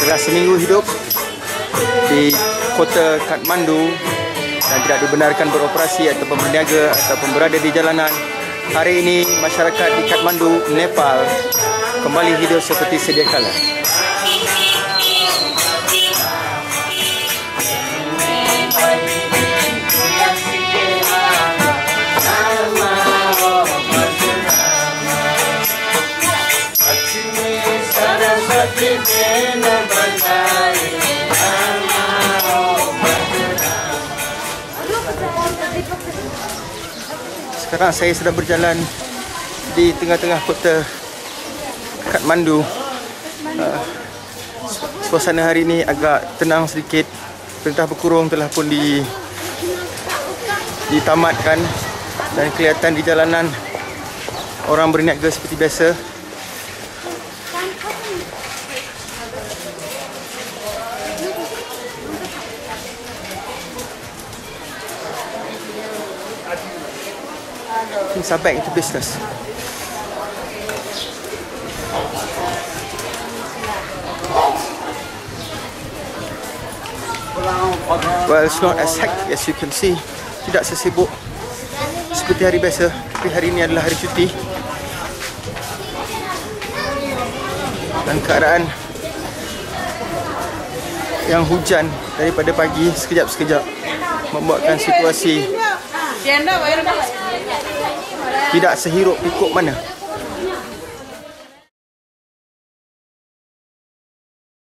telah seminggu hidup di kota Kathmandu dan tidak dibenarkan beroperasi ataupun berniaga ataupun berada di jalanan. Hari ini masyarakat di Kathmandu, Nepal kembali hidup seperti sedia kala. Sekarang saya sedang berjalan di tengah-tengah kota Kathmandu. Suasana hari ini agak tenang sedikit. Perintah berkurung telah pun ditamatkan dan kelihatan di jalanan orang berniaga seperti biasa. Things are back into business. Well, it's not as hectic as you can see. Tidak sesibuk seperti hari biasa. Tapi hari ini adalah hari cuti. Dan keadaan yang hujan daripada pagi sekejap-sekejap membuatkan situasi tidak sehirup pikuk mana.